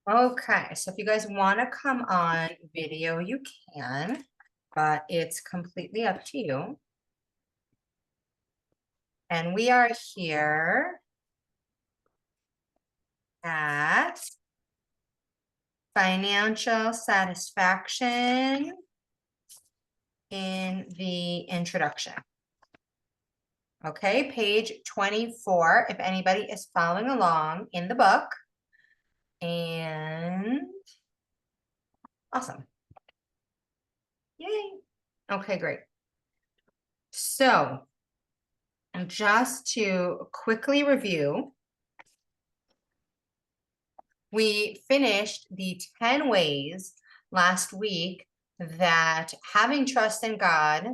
Okay, so if you guys want to come on video, you can, but it's completely up to you. And we are here at financial satisfaction in the introduction. Okay, page 24, if anybody is following along in the book. And awesome. Yay. Okay, great. So, just to quickly review, we finished the 10 ways last week that having trust in God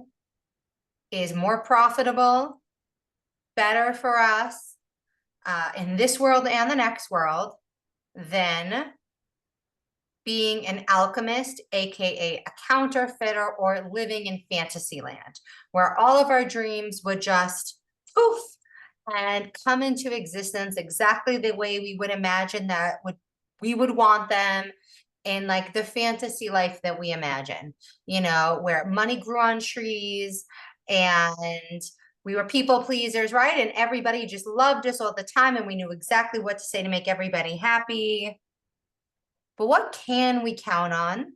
is more profitable, better for us in this world and the next world than being an alchemist, aka a counterfeiter, or living in fantasy land, where all of our dreams would just poof and come into existence exactly the way we would imagine that we would want them in, like, the fantasy life that we imagine, where money grew on trees and we were people pleasers, right? And everybody just loved us all the time and we knew exactly what to say to make everybody happy. But what can we count on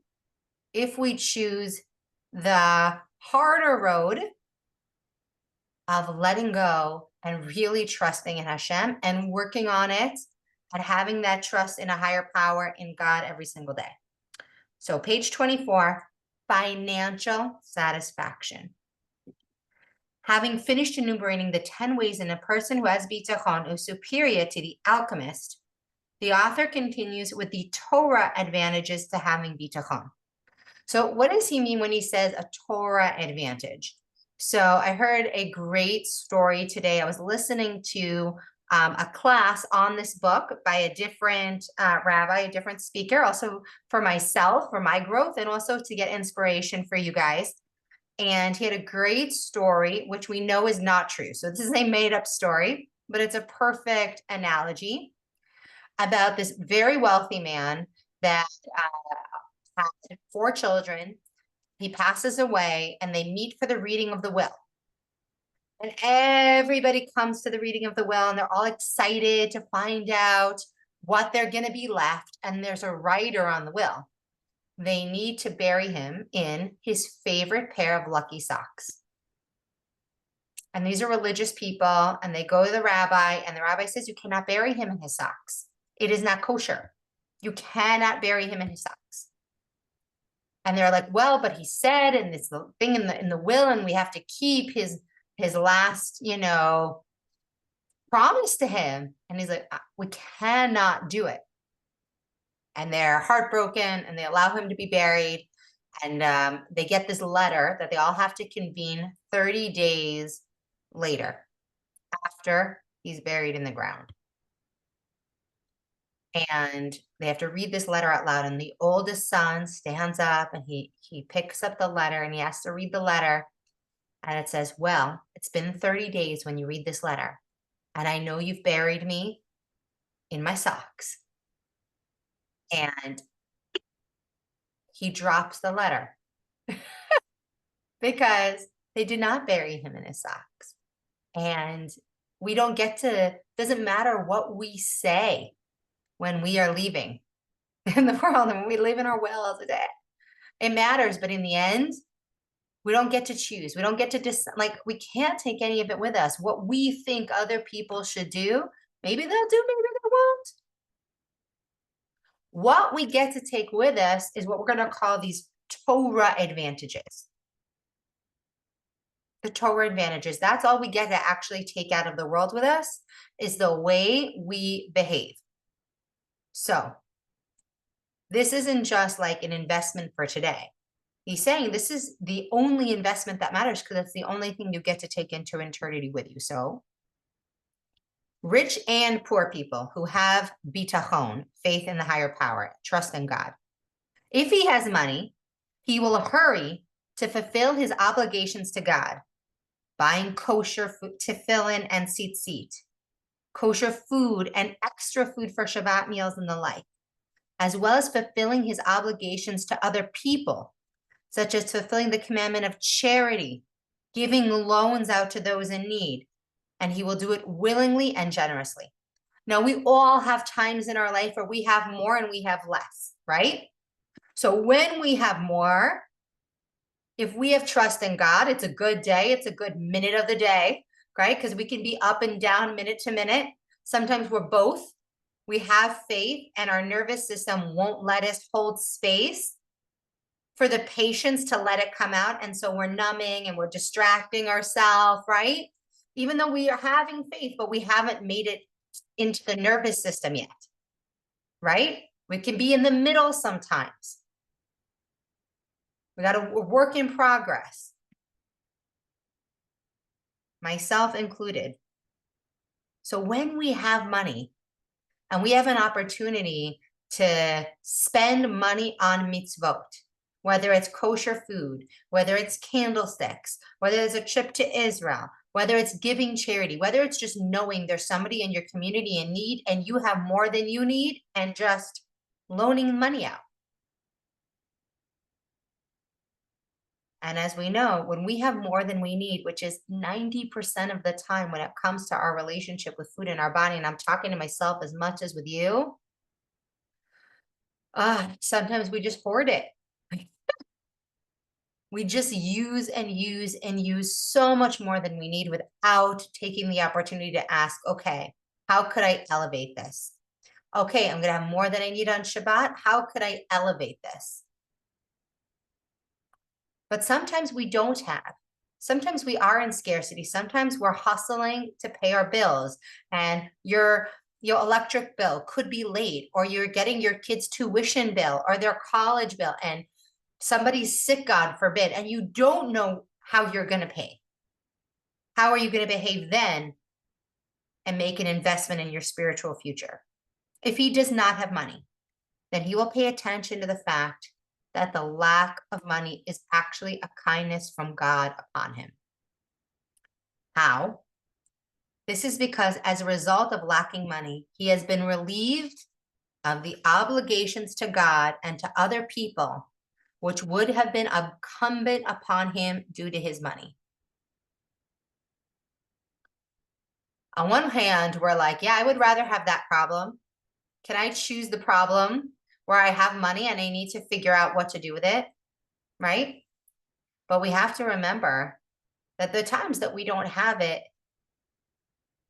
if we choose the harder road of letting go and really trusting in Hashem and working on it and having that trust in a higher power in God every single day? So page 24, financial satisfaction. Having finished enumerating the 10 ways in a person who has bitachon is superior to the alchemist, the author continues with the Torah advantages to having bitachon. So what does he mean when he says a Torah advantage? So I heard a great story today. I was listening to a class on this book by a different rabbi, a different speaker, also for myself, for my growth, and also to get inspiration for you guys. And he had a great story, which we know is not true. So this is a made-up story, but it's a perfect analogy about this very wealthy man that had 4 children. He passes away and they meet for the reading of the will. And everybody comes to the reading of the will and they're all excited to find out what they're going to be left. And there's a writer on the will. They need to bury him in his favorite pair of lucky socks. And these are religious people, and they go to the rabbi, and the rabbi says, you cannot bury him in his socks. It is not kosher. You cannot bury him in his socks. And they're like, well, but he said, and it's the thing in the will, and we have to keep his last, promise to him. And he's like, we cannot do it. And they're heartbroken, and they allow him to be buried. And they get this letter that they all have to convene 30 days later after he's buried in the ground. And they have to read this letter out loud. And the oldest son stands up and he picks up the letter and he has to read the letter. And it says, well, it's been 30 days when you read this letter. And I know you've buried me in my socks. And he drops the letter because they did not bury him in his socks. And we don't get to, doesn't matter what we say when we are leaving in the world and when we live in our will today. It matters, but in the end, we don't get to choose. We don't get to we can't take any of it with us. What we think other people should do, maybe they'll do, maybe they won't. What we get to take with us is what we're going to call these Torah advantages. The Torah advantages. That's all we get to actually take out of the world with us, is the way we behave. So this isn't just like an investment for today. He's saying this is the only investment that matters because it's the only thing you get to take into eternity with you. So rich and poor people who have bitachon, faith in the higher power, trust in God. If he has money, he will hurry to fulfill his obligations to God, buying kosher food, tefillin and tzitzit, kosher food and extra food for Shabbat meals and the like. as well as fulfilling his obligations to other people, such as fulfilling the commandment of charity, giving loans out to those in need, and he will do it willingly and generously. Now, we all have times in our life where we have more and we have less, right? So when we have more, if we have trust in God, it's a good day. It's a good minute of the day, right? Because we can be up and down minute to minute. Sometimes we're both. We have faith and our nervous system won't let us hold space for the patience to let it come out. And so we're numbing and we're distracting ourselves, right? Even though we are having faith, but we haven't made it into the nervous system yet, right? We can be in the middle sometimes. We got a work in progress, myself included. So when we have money and we have an opportunity to spend money on mitzvot, whether it's kosher food, whether it's candlesticks, whether it's a trip to Israel, whether it's giving charity, whether it's just knowing there's somebody in your community in need and you have more than you need and just loaning money out. And as we know, when we have more than we need, which is 90% of the time when it comes to our relationship with food in our body, and I'm talking to myself as much as with you, sometimes we just hoard it. We just use and use and use so much more than we need without taking the opportunity to ask, okay, how could I elevate this? Okay, I'm going to have more than I need on Shabbat. How could I elevate this? But sometimes we don't have. Sometimes we are in scarcity. Sometimes we're hustling to pay our bills and your electric bill could be late, or you're getting your kids' tuition bill or their college bill and somebody's sick, God forbid, and you don't know how you're going to pay. How are you going to behave then and make an investment in your spiritual future? If he does not have money, then he will pay attention to the fact that the lack of money is actually a kindness from God upon him. How? This is because as a result of lacking money, he has been relieved of the obligations to God and to other people, which would have been incumbent upon him due to his money. On one hand, we're like, yeah, I would rather have that problem. Can I choose the problem where I have money and I need to figure out what to do with it, right? But we have to remember that the times that we don't have it,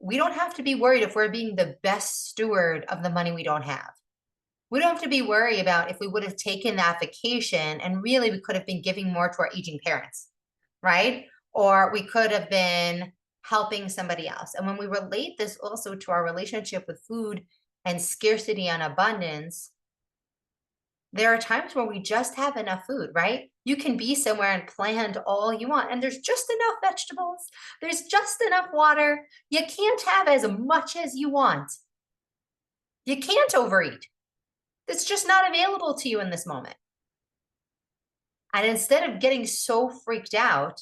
we don't have to be worried if we're being the best steward of the money we don't have. We don't have to be worried about if we would have taken that vacation and really we could have been giving more to our aging parents, right? Or we could have been helping somebody else. And when we relate this also to our relationship with food and scarcity and abundance, there are times where we just have enough food, right? You can be somewhere and plant all you want, and there's just enough vegetables. There's just enough water. You can't have as much as you want. You can't overeat. It's just not available to you in this moment. And instead of getting so freaked out,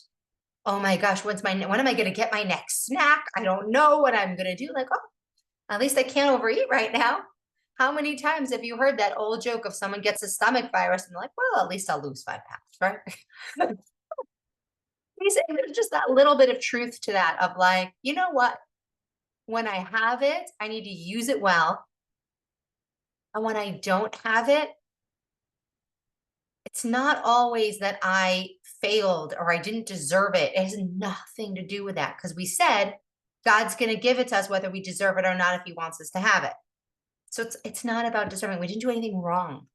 oh my gosh, when am I going to get my next snack? I don't know what I'm going to do. Like, oh, at least I can't overeat right now. How many times have you heard that old joke of someone gets a stomach virus and they're like, well, at least I'll lose 5 pounds, right? There's just that little bit of truth to that of like, you know what? When I have it, I need to use it well. And when I don't have it, it's not always that I failed or I didn't deserve it. It has nothing to do with that because we said God's going to give it to us whether we deserve it or not if he wants us to have it. So it's not about deserving. We didn't do anything wrong.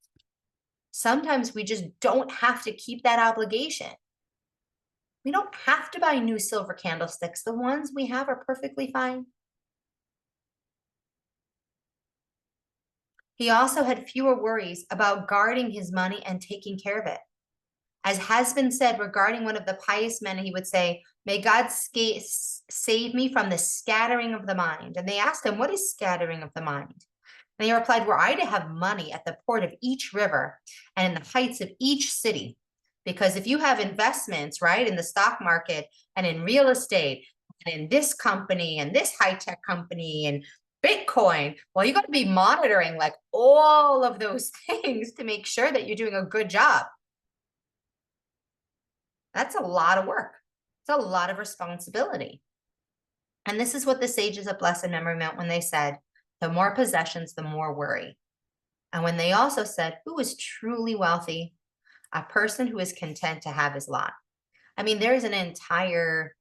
Sometimes we just don't have to keep that obligation. We don't have to buy new silver candlesticks. The ones we have are perfectly fine. He also had fewer worries about guarding his money and taking care of it. As has been said regarding one of the pious men, he would say, may God save me from the scattering of the mind. And they asked him, what is scattering of the mind? And he replied, were I to have money at the port of each river and in the heights of each city, because if you have investments, right, in the stock market and in real estate and in this company and this high-tech company and Bitcoin, well, you got to be monitoring like, all of those things to make sure that you're doing a good job. That's a lot of work. It's a lot of responsibility. And this is what the sages of blessed memory meant when they said, the more possessions, the more worry. And when they also said, who is truly wealthy? A person who is content to have his lot. I mean, there is an entire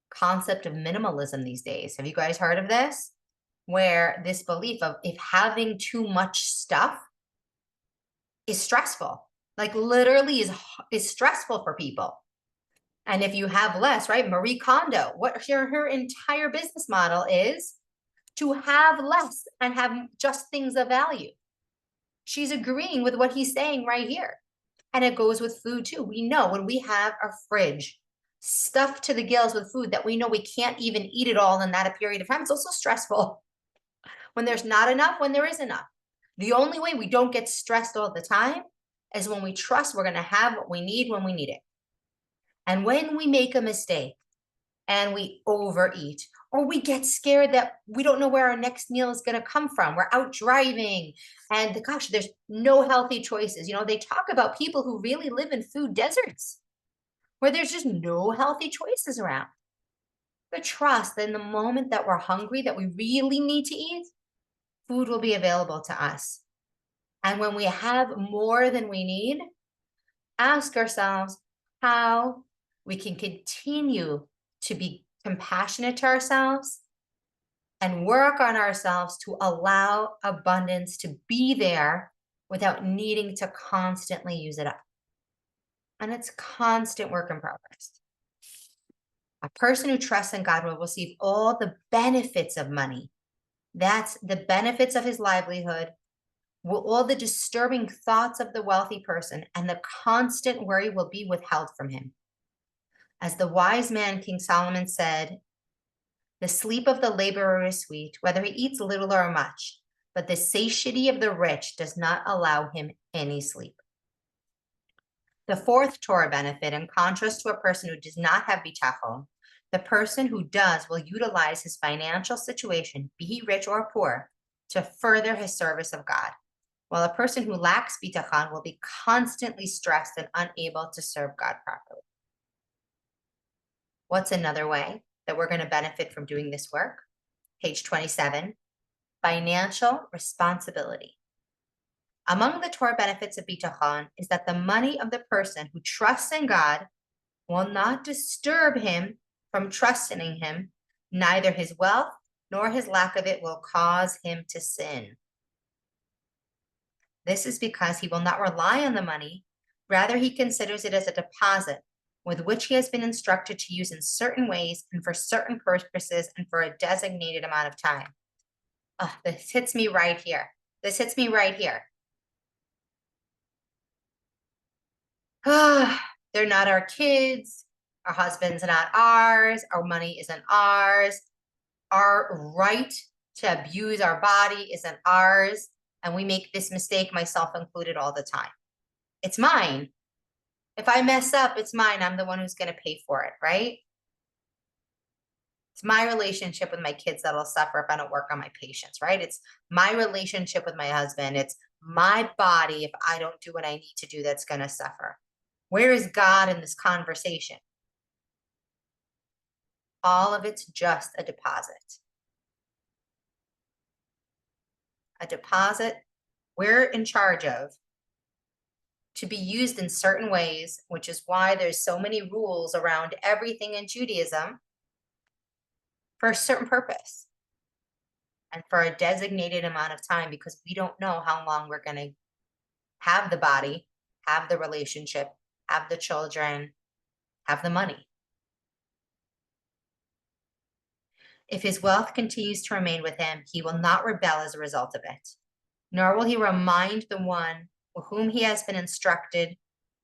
concept of minimalism these days. Have you guys heard of this? Where this belief of if having too much stuff is stressful, like literally is stressful for people. And if you have less, right? Marie Kondo, what her entire business model is to have less and have just things of value. She's agreeing with what he's saying right here. And it goes with food too. We know when we have our fridge stuffed to the gills with food that we know we can't even eat it all in that period of time, it's also stressful. When there's not enough, when there is enough. The only way we don't get stressed all the time is when we trust we're going to have what we need when we need it. And when we make a mistake and we overeat, or we get scared that we don't know where our next meal is going to come from, we're out driving and gosh, there's no healthy choices. You know, they talk about people who really live in food deserts where there's just no healthy choices around. The trust that in the moment that we're hungry, that we really need to eat, food will be available to us. And when we have more than we need, ask ourselves how we can continue to be compassionate to ourselves and work on ourselves to allow abundance to be there without needing to constantly use it up. And it's constant work in progress. A person who trusts in God will receive all the benefits of money. That's the benefits of his livelihood, all the disturbing thoughts of the wealthy person, and the constant worry will be withheld from him. As the wise man, King Solomon, said, the sleep of the laborer is sweet, whether he eats little or much, but the satiety of the rich does not allow him any sleep. The fourth Torah benefit, in contrast to a person who does not have bitachon, the person who does will utilize his financial situation, be he rich or poor, to further his service of God, while a person who lacks bitachon will be constantly stressed and unable to serve God properly. What's another way that we're going to benefit from doing this work? Page 27, financial responsibility. Among the Torah benefits of bitachon is that the money of the person who trusts in God will not disturb him from trusting in him. Neither his wealth nor his lack of it will cause him to sin. This is because he will not rely on the money. Rather, he considers it as a deposit with which he has been instructed to use in certain ways and for certain purposes and for a designated amount of time. Oh, this hits me right here. This hits me right here. They're not our kids. Our husband's not ours. Our money isn't ours. Our right to abuse our body isn't ours. And we make this mistake, myself included, all the time. It's mine. If I mess up, it's mine. I'm the one who's going to pay for it, right? It's my relationship with my kids that'll suffer if I don't work on my patience, right? It's my relationship with my husband. It's my body if I don't do what I need to do that's going to suffer. Where is God in this conversation? All of it's just a deposit. A deposit we're in charge of to be used in certain ways, which is why there's so many rules around everything in Judaism for a certain purpose and for a designated amount of time, because we don't know how long we're going to have the body, have the relationship, have the children, have the money. If his wealth continues to remain with him, he will not rebel as a result of it, nor will he remind the one whom he has been instructed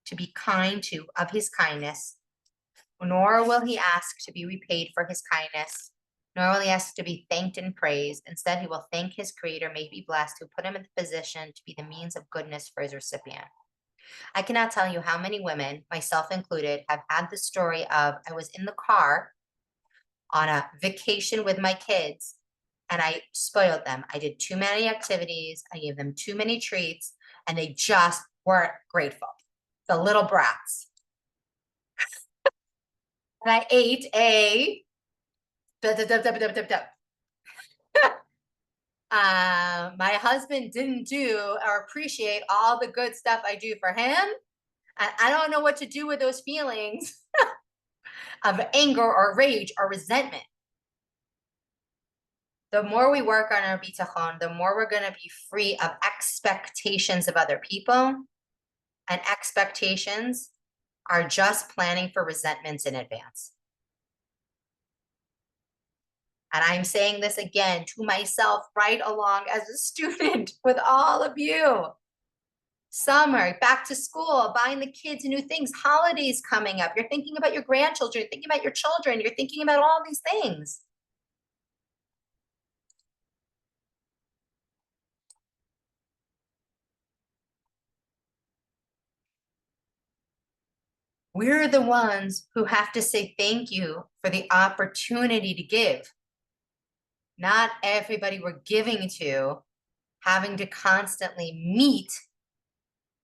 to be kind to of his kindness, nor will he ask to be repaid for his kindness, nor will he ask to be thanked and praised. Instead, he will thank his creator, may be blessed, who put him in the position to be the means of goodness for his recipient. I cannot tell you how many women, myself included, have had the story of I was in the car on a vacation with my kids, and I spoiled them. I did too many activities. I gave them too many treats, and they just weren't grateful. The little brats. And I ate a my husband didn't do or appreciate all the good stuff I do for him. And I don't know what to do with those feelings of anger or rage or resentment. The more we work on our bitachon, the more we're going to be free of expectations of other people. And expectations are just planning for resentments in advance. And I'm saying this again to myself right along as a student with all of you. Summer, back to school, buying the kids new things, holidays coming up. You're thinking about your grandchildren, you're thinking about your children, you're thinking about all these things. We're the ones who have to say thank you for the opportunity to give. Not everybody we're giving to having to constantly meet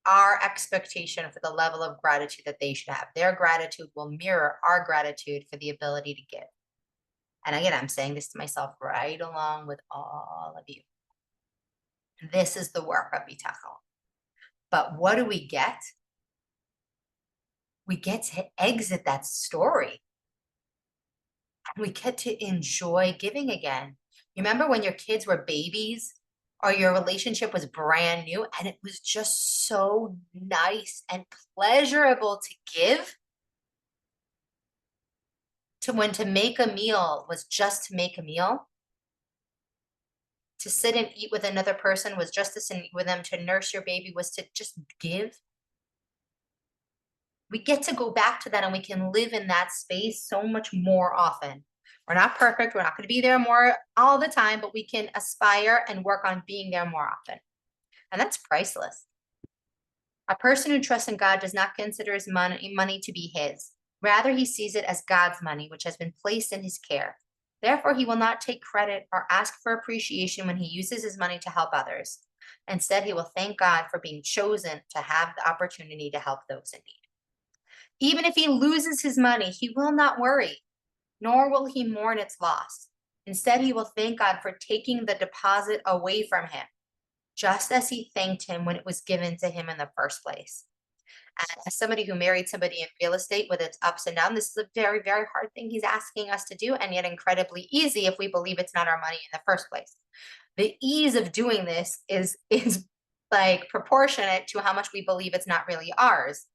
our expectation for the level of gratitude that they should have. Their gratitude will mirror our gratitude for the ability to give. And again, I'm saying this to myself right along with all of you. This is the work of bitachon. But what do we get? We get to exit that story. And we get to enjoy giving again. You remember when your kids were babies or your relationship was brand new and it was just so nice and pleasurable to give? To when to make a meal was just to make a meal? To sit and eat with another person was just to sit and eat with them, to nurse your baby was to just give. We get to go back to that and we can live in that space so much more often. We're not perfect. We're not going to be there more all the time, but we can aspire and work on being there more often. And that's priceless. A person who trusts in God does not consider his money to be his. Rather, he sees it as God's money, which has been placed in his care. Therefore, he will not take credit or ask for appreciation when he uses his money to help others. Instead, he will thank God for being chosen to have the opportunity to help those in need. Even if he loses his money, he will not worry, nor will he mourn its loss. Instead, he will thank God for taking the deposit away from him, just as he thanked him when it was given to him in the first place. And as somebody who married somebody in real estate with its ups and downs, this is a very, very hard thing he's asking us to do, and yet incredibly easy if we believe it's not our money in the first place. The ease of doing this is like proportionate to how much we believe it's not really ours.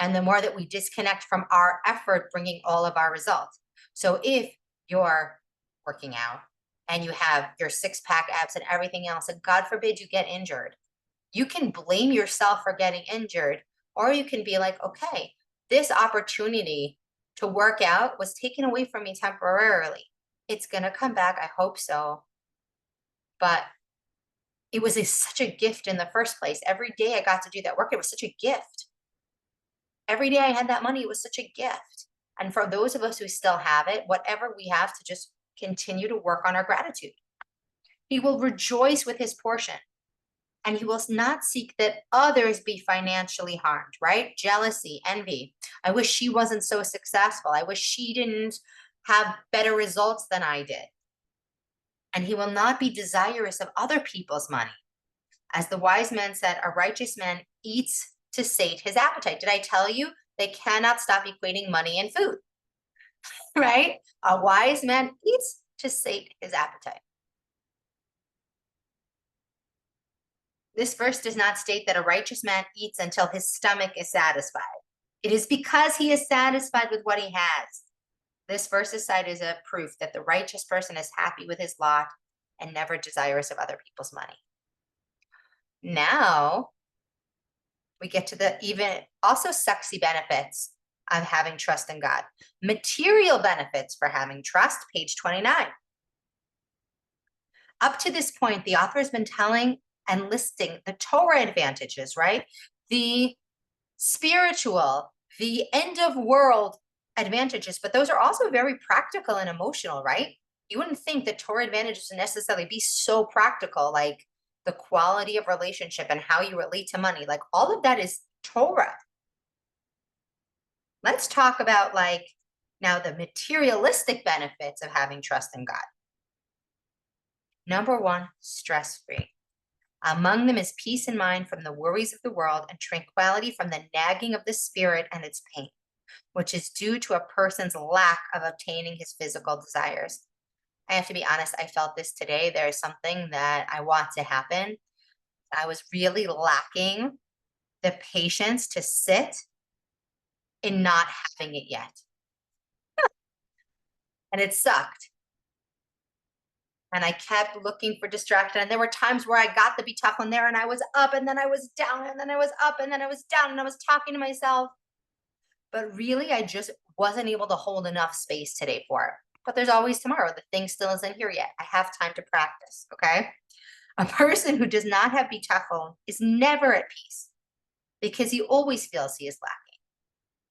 And the more that we disconnect from our effort bringing all of our results. So if you're working out and you have your six-pack abs and everything else, and God forbid you get injured, you can blame yourself for getting injured, or you can be like, okay, this opportunity to work out was taken away from me temporarily. It's going to come back. I hope so. But it was such a gift in the first place. Every day I got to do that work, it was such a gift. Every day I had that money, it was such a gift. And for those of us who still have it, whatever we have to just continue to work on our gratitude. He will rejoice with his portion. And he will not seek that others be financially harmed, right? Jealousy, envy. I wish she wasn't so successful. I wish she didn't have better results than I did. And he will not be desirous of other people's money. As the wise man said, a righteous man eats to sate his appetite. Did I tell you they cannot stop equating money and food, right? A wise man eats to sate his appetite. This verse does not state that a righteous man eats until his stomach is satisfied. It is because he is satisfied with what he has. This verse is cited as a proof that the righteous person is happy with his lot and never desirous of other people's money. Now, we get to the even also sexy benefits of having trust in God. Material benefits for having trust, page 29. Up to this point, the author has been telling and listing the Torah advantages, right? The spiritual, the end of world advantages, but those are also very practical and emotional, right? You wouldn't think that Torah advantages would necessarily be so practical, like the quality of relationship and how you relate to money. Like all of that is Torah. Let's talk about like now the materialistic benefits of having trust in God. Number one, stress-free. Among them is peace in mind from the worries of the world and tranquility from the nagging of the spirit and its pain, which is due to a person's lack of obtaining his physical desires. I have to be honest, I felt this today. There is something that I want to happen. I was really lacking the patience to sit in not having it yet. And it sucked. And I kept looking for distraction. And there were times where I got the bitachon there and I was up and then I was down and then I was up and then I was down and I was talking to myself. But really, I just wasn't able to hold enough space today for it. But there's always tomorrow. The thing still isn't here yet. I have time to practice, okay? A person who does not have bitachon is never at peace because he always feels he is lacking.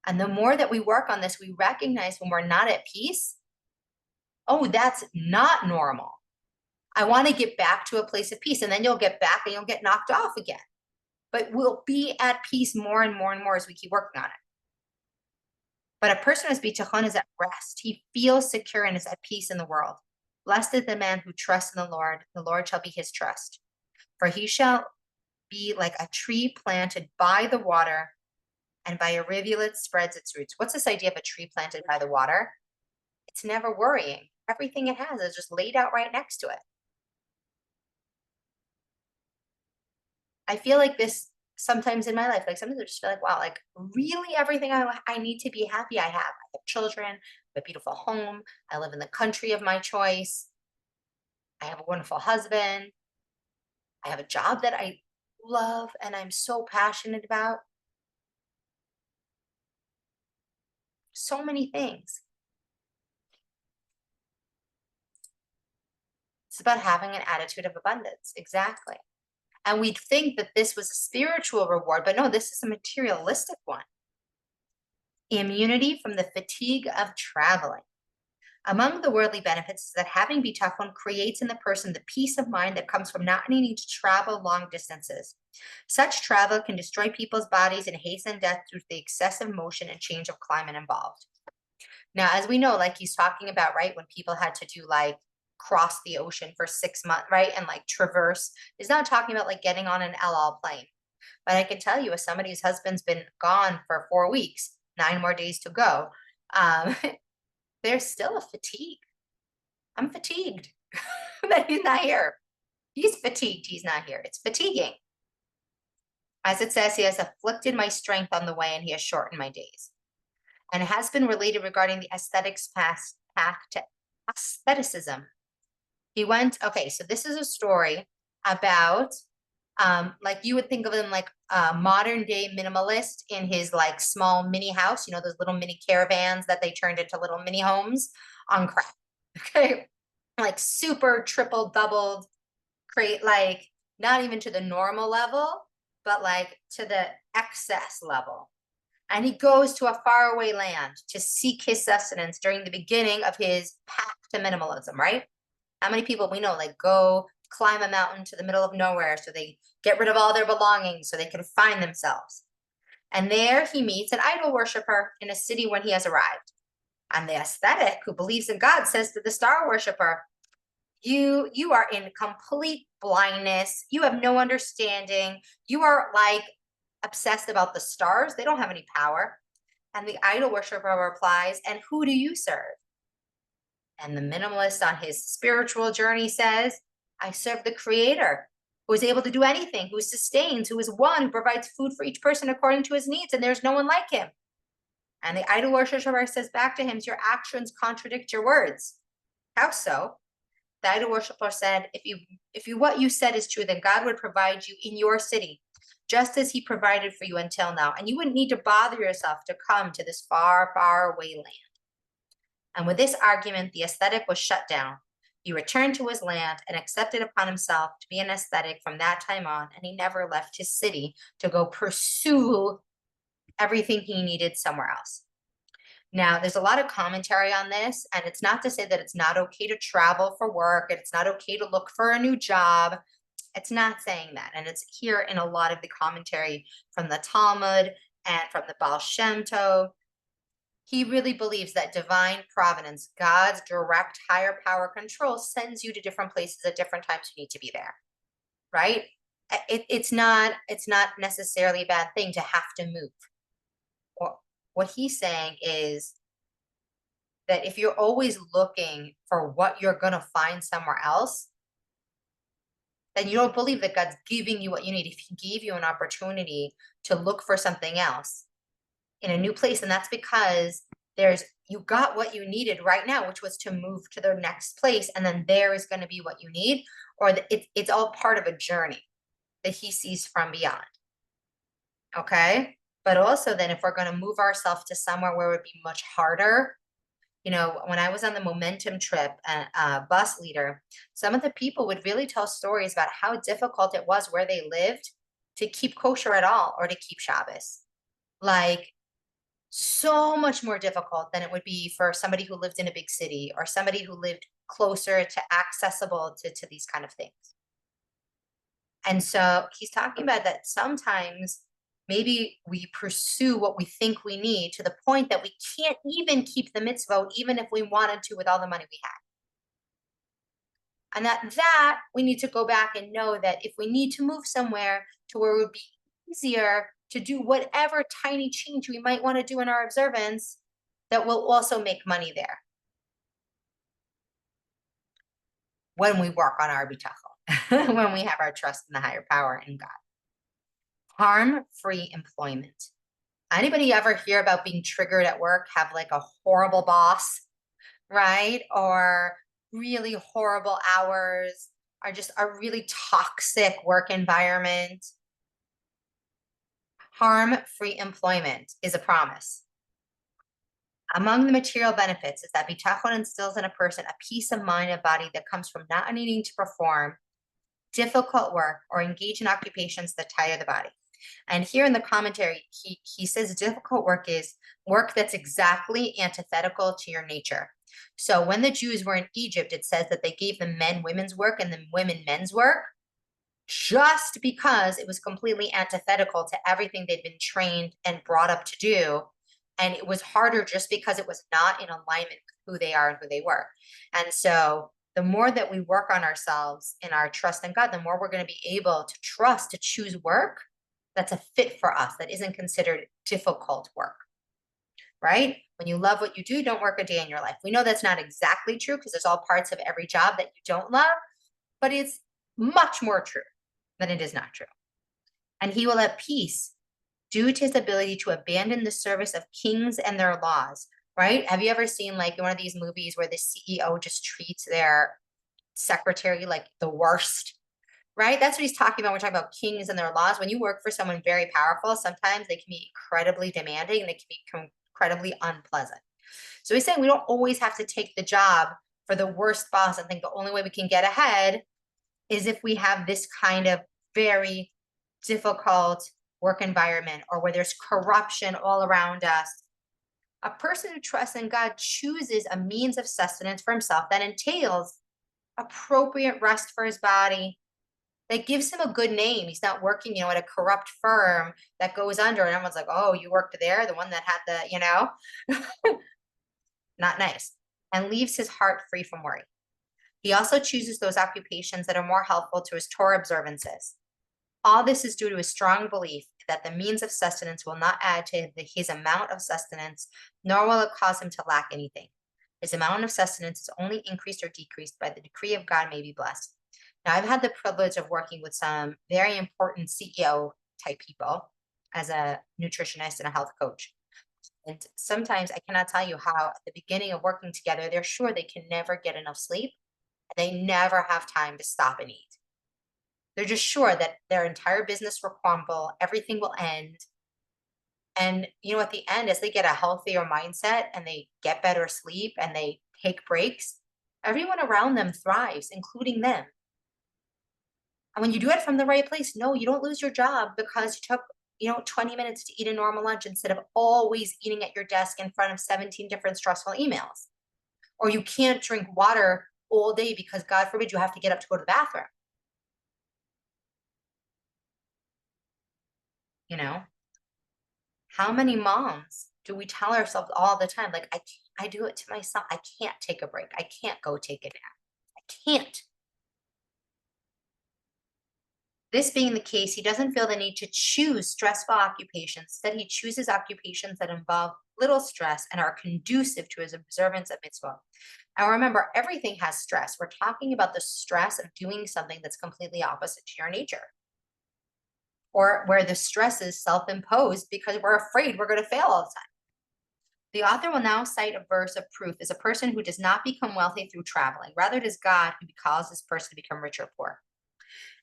And the more that we work on this, we recognize when we're not at peace, oh, that's not normal. I want to get back to a place of peace. And then you'll get back and you'll get knocked off again. But we'll be at peace more and more and more as we keep working on it. But a person who's bitachon is at rest. He feels secure and is at peace in the world. Blessed is the man who trusts in the Lord shall be his trust. For he shall be like a tree planted by the water, and by a rivulet spreads its roots. What's this idea of a tree planted by the water? It's never worrying. Everything it has is just laid out right next to it. I feel like this sometimes in my life. Like sometimes I just feel like, wow, like really everything I need to be happy I have. I have children, a beautiful home. I live in the country of my choice. I have a wonderful husband. I have a job that I love and I'm so passionate about. So many things. It's about having an attitude of abundance. Exactly. And we'd think that this was a spiritual reward, but no, this is a materialistic one. Immunity from the fatigue of traveling. Among the worldly benefits is that having bitachon creates in the person the peace of mind that comes from not needing to travel long distances. Such travel can destroy people's bodies and hasten death due to the excessive motion and change of climate involved. Now, as we know, like he's talking about, right, when people had to do like cross the ocean for 6 months, right, and like traverse, he's not talking about like getting on an El Al plane. But I can tell you, as somebody whose husband's been gone for 4 weeks, 9 more days to go, um, there's still a fatigue. I'm fatigued that he's not here. He's fatigued. He's not here. It's fatiguing. As it says, he has afflicted my strength on the way and he has shortened my days. And it has been related regarding the aesthetics path to aestheticism. He went, okay, so this is a story about like you would think of him like a modern day minimalist in his like small mini house, you know, those little mini caravans that they turned into little mini homes on crack. Okay. Like super triple doubled, create like not even to the normal level, but like to the excess level. And he goes to a faraway land to seek his sustenance during the beginning of his path to minimalism, right? How many people we know like go climb a mountain to the middle of nowhere so they get rid of all their belongings so they can find themselves. And there he meets an idol worshiper in a city when he has arrived. And the aesthetic who believes in God says to the star worshiper, you are in complete blindness. You have no understanding. You are like obsessed about the stars. They don't have any power. And the idol worshiper replies, and who do you serve? And the minimalist on his spiritual journey says, I serve the creator who is able to do anything, who sustains, who is one, who provides food for each person according to his needs, and there's no one like him. And the idol worshiper says back to him, your actions contradict your words. How so? The idol worshiper said, if you what you said is true, then God would provide you in your city, just as he provided for you until now. And you wouldn't need to bother yourself to come to this far, far away land. And with this argument, the aesthetic was shut down. He returned to his land and accepted upon himself to be an aesthetic from that time on, and he never left his city to go pursue everything he needed somewhere else. Now, there's a lot of commentary on this, and it's not to say that it's not okay to travel for work, and it's not okay to look for a new job. It's not saying that. And it's here in a lot of the commentary from the Talmud and from the Baal Shem Tov. He really believes that divine providence, God's direct higher power control, sends you to different places at different times you need to be there, right? It's not necessarily a bad thing to have to move. What he's saying is that if you're always looking for what you're going to find somewhere else, then you don't believe that God's giving you what you need. If he gave you an opportunity to look for something else in a new place, and that's because you got what you needed right now, which was to move to the next place, and then there is going to be what you need, or it's all part of a journey that he sees from beyond. Okay. But also then if we're going to move ourselves to somewhere where it would be much harder, when I was on the momentum trip, bus leader, some of the people would really tell stories about how difficult it was where they lived to keep kosher at all or to keep Shabbos. Like so much more difficult than it would be for somebody who lived in a big city or somebody who lived closer to accessible to these kind of things. And so he's talking about that sometimes maybe we pursue what we think we need to the point that we can't even keep the mitzvot, even if we wanted to with all the money we had. And that we need to go back and know that if we need to move somewhere to where it would be easier to do whatever tiny change we might want to do in our observance, that will also make money there when we work on our bitachon, when we have our trust in the higher power in God. Harm-free employment. Anybody ever hear about being triggered at work, have like a horrible boss, right? Or really horrible hours, or just a really toxic work environment? Harm-free employment is a promise. Among the material benefits is that bitachon instills in a person a peace of mind and body that comes from not needing to perform difficult work or engage in occupations that tire the body. And here in the commentary, he says difficult work is work that's exactly antithetical to your nature. So when the Jews were in Egypt, it says that they gave the men women's work and the women men's work, just because it was completely antithetical to everything they'd been trained and brought up to do. And it was harder just because it was not in alignment with who they are and who they were. And so the more that we work on ourselves in our trust in God, the more we're going to be able to trust to choose work that's a fit for us, that isn't considered difficult work, right? When you love what you do, don't work a day in your life. We know that's not exactly true because there's all parts of every job that you don't love, but it's much more true than it is not true. And he will have peace due to his ability to abandon the service of kings and their laws, right? Have you ever seen like one of these movies where the CEO just treats their secretary like the worst? Right? That's what he's talking about. We're talking about kings and their laws. When you work for someone very powerful, sometimes they can be incredibly demanding and they can be incredibly unpleasant. So he's saying we don't always have to take the job for the worst boss and think the only way we can get ahead is if we have this kind of very difficult work environment or where there's corruption all around us. A person who trusts in God chooses a means of sustenance for himself that entails appropriate rest for his body, that gives him a good name. He's not working, at a corrupt firm that goes under and everyone's like, oh, you worked there, the one that had the, not nice, and leaves his heart free from worry. He also chooses those occupations that are more helpful to his Torah observances. All this is due to a strong belief that the means of sustenance will not add to his amount of sustenance, nor will it cause him to lack anything. His amount of sustenance is only increased or decreased by the decree of God may be blessed. Now, I've had the privilege of working with some very important CEO type people as a nutritionist and a health coach. And sometimes I cannot tell you how at the beginning of working together, they're sure they can never get enough sleep. And they never have time to stop and eat. They're just sure that their entire business will crumble, everything will end. And, at the end, as they get a healthier mindset and they get better sleep and they take breaks, everyone around them thrives, including them. And when you do it from the right place, no, you don't lose your job because you took 20 minutes to eat a normal lunch instead of always eating at your desk in front of 17 different stressful emails. Or you can't drink water all day because God forbid you have to get up to go to the bathroom. You know, how many moms do we tell ourselves all the time? Like, I do it to myself. I can't take a break. I can't go take a nap. I can't. This being the case, he doesn't feel the need to choose stressful occupations. Instead, he chooses occupations that involve little stress and are conducive to his observance of mitzvah. Now, remember, everything has stress. We're talking about the stress of doing something that's completely opposite to your nature, or where the stress is self-imposed because we're afraid we're going to fail all the time. The author will now cite a verse of proof as a person who does not become wealthy through traveling. Rather, it is God who causes this person to become rich or poor.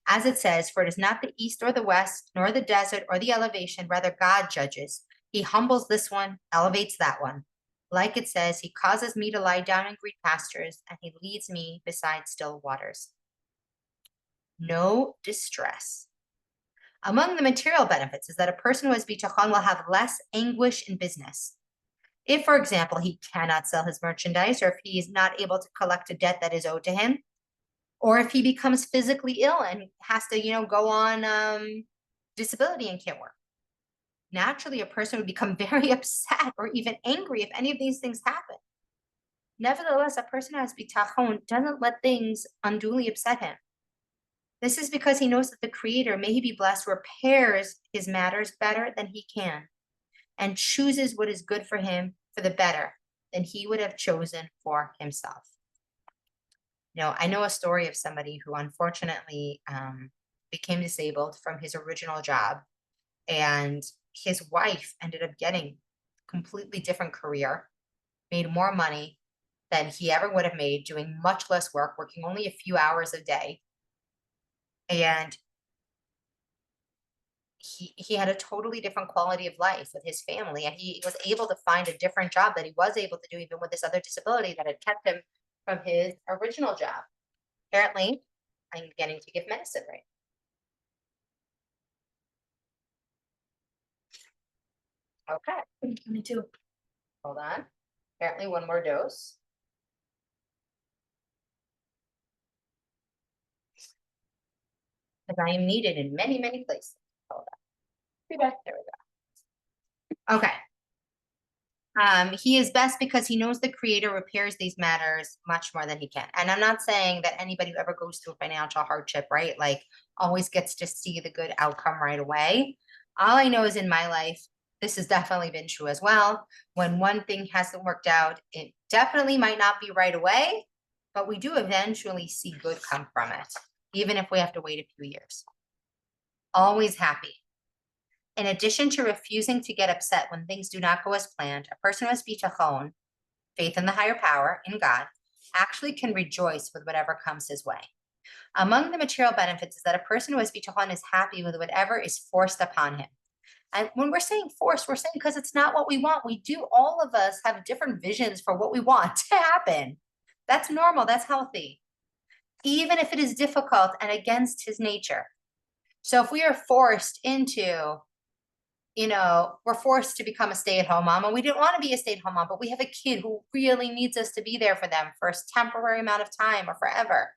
As it says, for it is not the east or the west, nor the desert or the elevation, rather God judges. He humbles this one, elevates that one. Like it says, he causes me to lie down in green pastures, and he leads me beside still waters. No distress. Among the material benefits is that a person who has bitachon will have less anguish in business. If, for example, he cannot sell his merchandise, or if he is not able to collect a debt that is owed to him, or if he becomes physically ill and has to, go on disability and can't work. Naturally, a person would become very upset or even angry if any of these things happen. Nevertheless, a person who has bitachon doesn't let things unduly upset him. This is because he knows that the Creator, may he be blessed, repairs his matters better than he can and chooses what is good for him for the better than he would have chosen for himself. I know a story of somebody who unfortunately became disabled from his original job, and his wife ended up getting a completely different career, made more money than he ever would have made, doing much less work, working only a few hours a day. And he had a totally different quality of life with his family, and he was able to find a different job that he was able to do even with this other disability that had kept him from his original job. Apparently, I'm getting to give medicine right. Okay. Me too. Hold on. Apparently one more dose. Because I am needed in many, many places. Hold on. Be back. There we go. Okay. He is best because he knows the Creator repairs these matters much more than he can. And I'm not saying that anybody who ever goes through financial hardship, right, like always gets to see the good outcome right away. All I know is in my life, this has definitely been true as well. When one thing hasn't worked out, it definitely might not be right away, but we do eventually see good come from it, even if we have to wait a few years. Always happy. In addition to refusing to get upset when things do not go as planned, a person who has bitachon, faith in the higher power, in God, actually can rejoice with whatever comes his way. Among the material benefits is that a person who has bitachon is happy with whatever is forced upon him. And when we're saying forced, we're saying because it's not what we want. We do, all of us have different visions for what we want to happen. That's normal, that's healthy. Even if it is difficult and against his nature. So if we are forced into we're forced to become a stay-at-home mom, and we didn't want to be a stay-at-home mom, but we have a kid who really needs us to be there for them for a temporary amount of time or forever.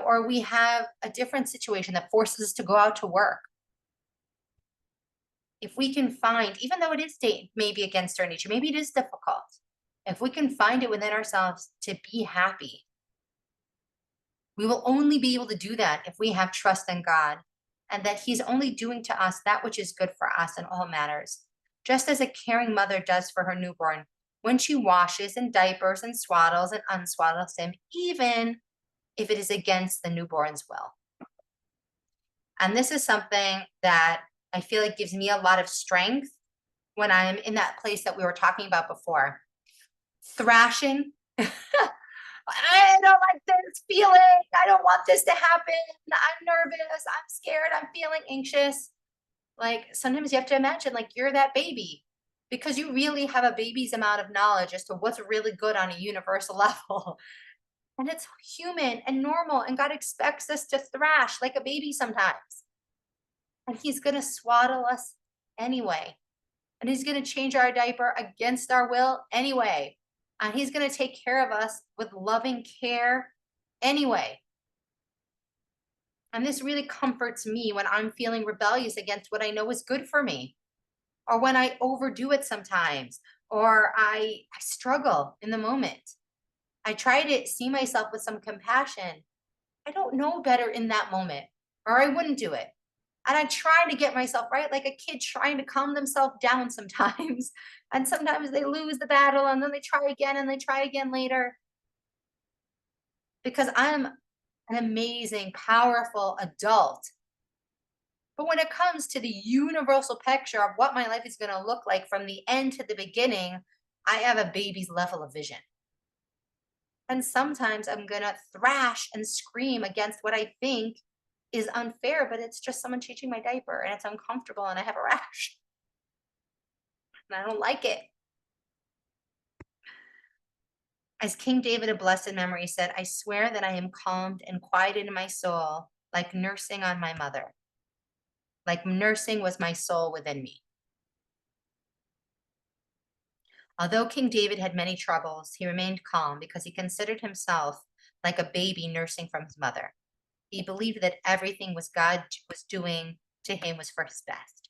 Or we have a different situation that forces us to go out to work. If we can find, even though it is maybe against our nature, maybe it is difficult, if we can find it within ourselves to be happy, we will only be able to do that if we have trust in God and that he's only doing to us that which is good for us in all matters, just as a caring mother does for her newborn when she washes and diapers and swaddles and unswaddles him, even if it is against the newborn's will. And this is something that I feel like gives me a lot of strength when I'm in that place that we were talking about before. Thrashing. I don't like this feeling. I don't want this to happen. I'm nervous. I'm scared. I'm feeling anxious. Like sometimes you have to imagine like you're that baby because you really have a baby's amount of knowledge as to what's really good on a universal level. And it's human and normal. And God expects us to thrash like a baby sometimes. And he's going to swaddle us anyway. And he's going to change our diaper against our will anyway. And he's going to take care of us with loving care anyway. And this really comforts me when I'm feeling rebellious against what I know is good for me, or when I overdo it sometimes, or I struggle in the moment. I try to see myself with some compassion. I don't know better in that moment, or I wouldn't do it. And I try to get myself right, like a kid trying to calm themselves down sometimes. And sometimes they lose the battle and then they try again and they try again later. Because I'm an amazing, powerful adult. But when it comes to the universal picture of what my life is going to look like from the end to the beginning, I have a baby's level of vision. And sometimes I'm going to thrash and scream against what I think is unfair, but it's just someone changing my diaper and it's uncomfortable and I have a rash. And I don't like it. As King David of blessed memory said, I swear that I am calmed and quieted in my soul, like nursing on my mother. Like nursing was my soul within me. Although King David had many troubles, he remained calm because he considered himself like a baby nursing from his mother. He believed that everything God was doing to him was for his best.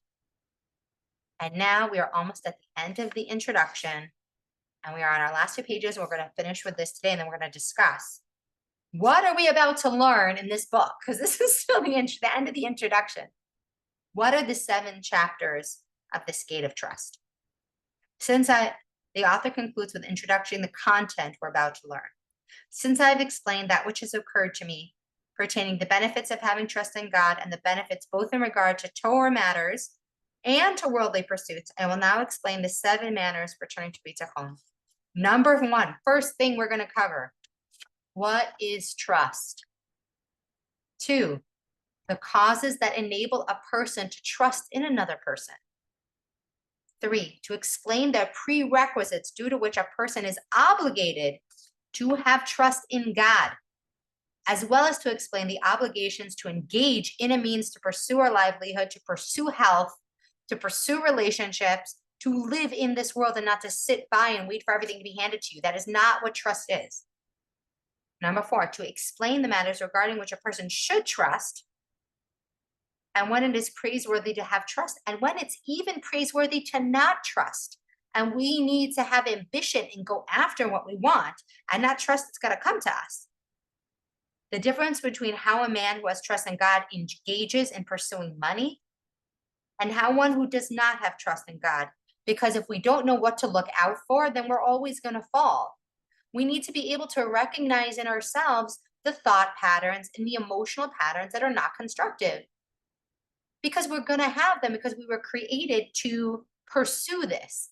And now we are almost at the end of the introduction, and we are on our last 2 pages. We're going to finish with this today, and then we're going to discuss what are we about to learn in this book, because this is still the end of the introduction. What are the 7 chapters of this gate of trust? The author concludes with introducing the content we're about to learn. Since I've explained that which has occurred to me pertaining the benefits of having trust in God and the benefits both in regard to Torah matters and to worldly pursuits, I will now explain the 7 manners for turning to HaBitachon. Number 1, first thing we're going to cover. What is trust? 2, the causes that enable a person to trust in another person. 3, to explain the prerequisites due to which a person is obligated to have trust in God, as well as to explain the obligations to engage in a means to pursue our livelihood, to pursue health, to pursue relationships, to live in this world and not to sit by and wait for everything to be handed to you. That is not what trust is. Number 4, to explain the matters regarding which a person should trust, and when it is praiseworthy to have trust, and when it's even praiseworthy to not trust. And we need to have ambition and go after what we want and not trust it's going to come to us. The difference between how a man who has trust in God engages in pursuing money and how one who does not have trust in God. Because if we don't know what to look out for, then we're always going to fall. We need to be able to recognize in ourselves the thought patterns and the emotional patterns that are not constructive. Because we're going to have them because we were created to pursue this.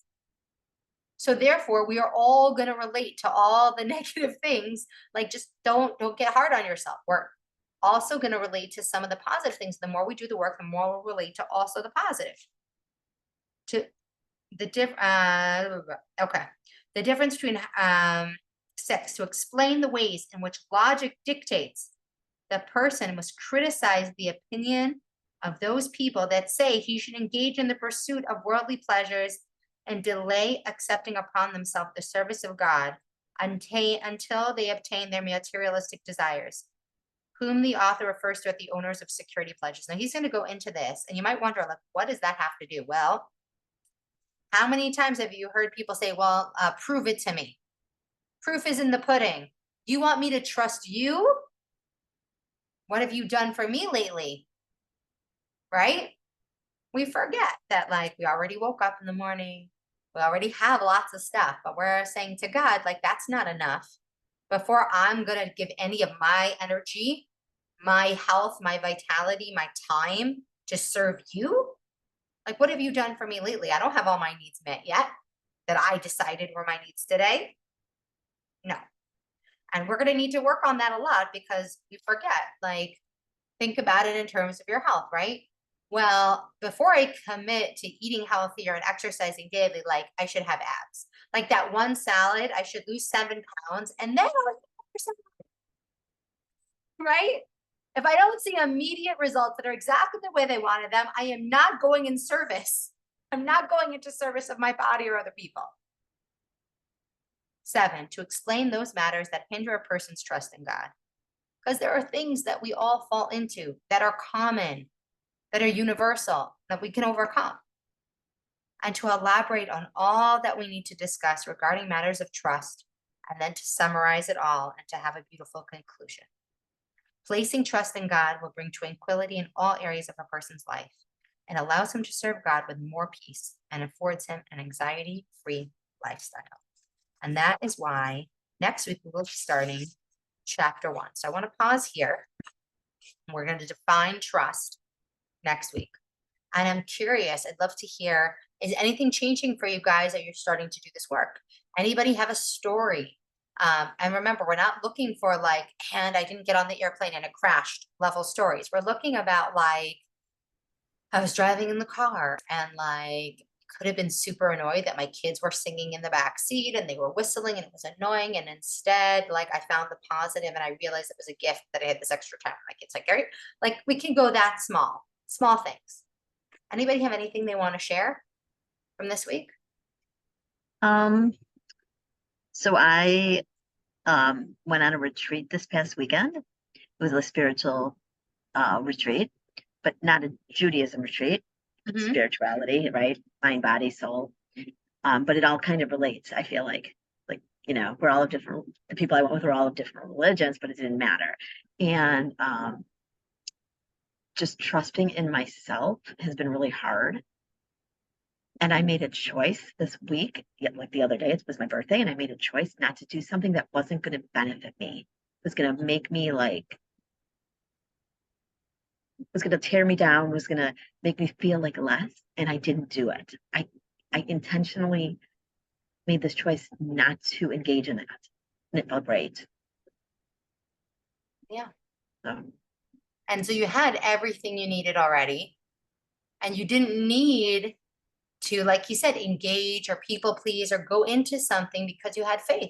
So therefore, we are all going to relate to all the negative things. Like, just don't get hard on yourself. We're also going to relate to some of the positive things. The more we do the work, the more we'll relate to also the positive. The difference between 6, to explain the ways in which logic dictates the person must criticize the opinion of those people that say he should engage in the pursuit of worldly pleasures and delay accepting upon themselves the service of God until they obtain their materialistic desires, whom the author refers to as the owners of security pledges. Now he's going to go into this, and you might wonder, like, what does that have to do? Well, how many times have you heard people say, well, prove it to me? Proof is in the pudding. You want me to trust you? What have you done for me lately? Right? We forget that, like, we already woke up in the morning. We already have lots of stuff, but we're saying to God, like, that's not enough. Before I'm going to give any of my energy, my health, my vitality, my time to serve you, like, what have you done for me lately? I don't have all my needs met yet that I decided were my needs today. No. And we're going to need to work on that a lot because we forget, like, think about it in terms of your health, right? Well, before I commit to eating healthier and exercising daily, like, I should have abs. Like that one salad, I should lose 7 pounds and then I'll, right? If I don't see immediate results that are exactly the way they wanted them, I am not going in service. I'm not going into service of my body or other people. 7, to explain those matters that hinder a person's trust in God. Because there are things that we all fall into that are common, that are universal, that we can overcome. And to elaborate on all that we need to discuss regarding matters of trust, and then to summarize it all and to have a beautiful conclusion. Placing trust in God will bring tranquility in all areas of a person's life and allows him to serve God with more peace and affords him an anxiety-free lifestyle. And that is why next week we will be starting chapter 1. So I want to pause here. We're going to define trust next week. And I'm curious, I'd love to hear, is anything changing for you guys that you're starting to do this work? Anybody have a story? And remember, we're not looking for like, and I didn't get on the airplane and it crashed level stories. We're looking about like, I was driving in the car and like, could have been super annoyed that my kids were singing in the back seat and they were whistling and it was annoying. And instead, like I found the positive and I realized it was a gift that I had this extra time with my kids. Like, like we can go that small things. Anybody have anything they want to share from this week? So I went on a retreat this past weekend. It was a spiritual retreat, but not a Judaism retreat. Spirituality, right? Mind, body, soul. But it all kind of relates. I feel like, we're all of different. The people I went with were all of different religions, but it didn't matter. And just trusting in myself has been really hard. And I made a choice this week, like the other day, it was my birthday, and I made a choice not to do something that wasn't going to benefit me. It was going to make me was going to tear me down, was going to make me feel like less. And I didn't do it. I intentionally made this choice not to engage in that. And it felt great. Yeah. So. And so you had everything you needed already. And you didn't need to, like you said, engage or people please or go into something because you had faith.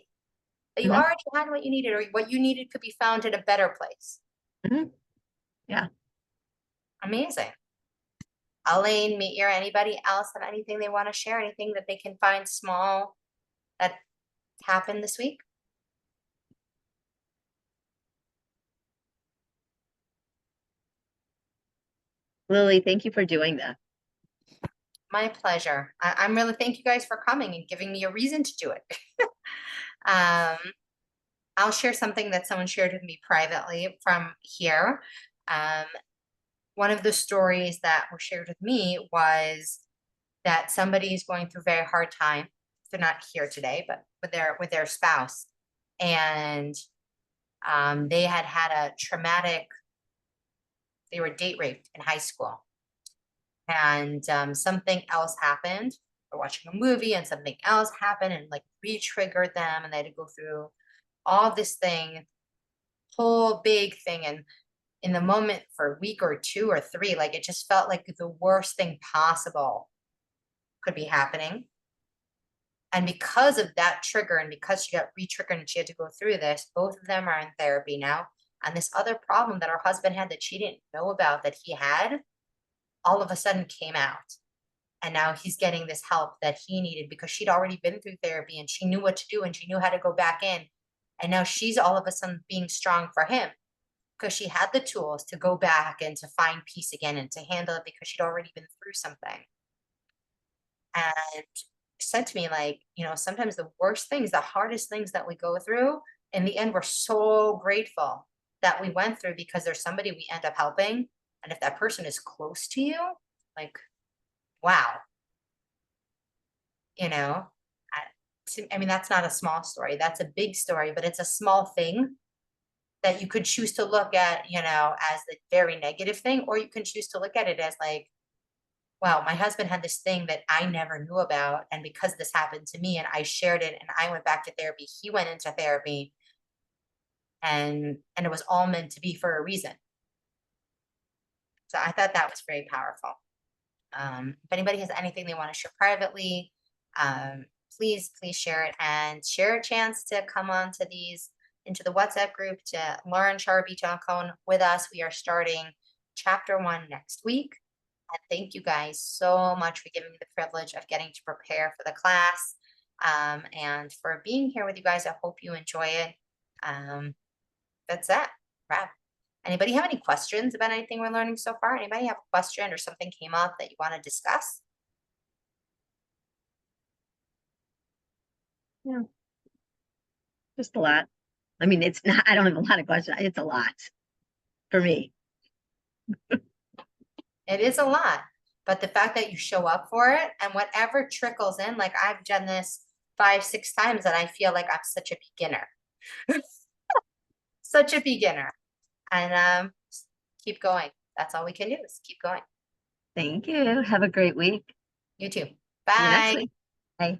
That you already had what you needed, or what you needed could be found in a better place. Yeah. Amazing. Elaine, Meir, anybody else have anything they want to share? Anything that they can find small that happened this week? Lily, thank you for doing that. My pleasure. I'm really, thank you guys for coming and giving me a reason to do it. I'll share something that someone shared with me privately from here. One of the stories that were shared with me was that somebody is going through a very hard time. They're not here today, but with their spouse, and they had a traumatic. They were date raped in high school, and something else happened. They're watching a movie, and something else happened, and like re-triggered them, and they had to go through all this thing, whole big thing, and in the moment for a week or 2 or 3, like it just felt like the worst thing possible could be happening. And because of that trigger, and because she got re-triggered and she had to go through this, both of them are in therapy now. And this other problem that her husband had that she didn't know about that he had, all of a sudden came out. And now he's getting this help that he needed because she'd already been through therapy and she knew what to do and she knew how to go back in. And now she's all of a sudden being strong for him because she had the tools to go back and to find peace again and to handle it because she'd already been through something. And said to me, like, sometimes the worst things, the hardest things that we go through, in the end, we're so grateful that we went through because there's somebody we end up helping. And if that person is close to you, like, wow. I mean, that's not a small story. That's a big story, but it's a small thing that you could choose to look at, as the very negative thing, or you can choose to look at it as like, wow, my husband had this thing that I never knew about. And because this happened to me and I shared it and I went back to therapy, he went into therapy, and it was all meant to be for a reason. So I thought that was very powerful. If anybody has anything they want to share privately, please share it and share a chance to come on to these into the WhatsApp group to learn HaBitachon with us. We are starting chapter 1 next week. And thank you guys so much for giving me the privilege of getting to prepare for the class, and for being here with you guys. I hope you enjoy it. That's that. Wrap. Anybody have any questions about anything we're learning so far? Anybody have a question or something came up that you want to discuss? Yeah. Just a lot. I mean, it's not, I don't have a lot of questions. It's a lot for me. It is a lot, but the fact that you show up for it and whatever trickles in, like I've done this 5, 6 times and I feel like I'm such a beginner. Such a beginner. And keep going. That's all we can do is keep going. Thank you. Have a great week. You too. See you next Bye. week. Bye.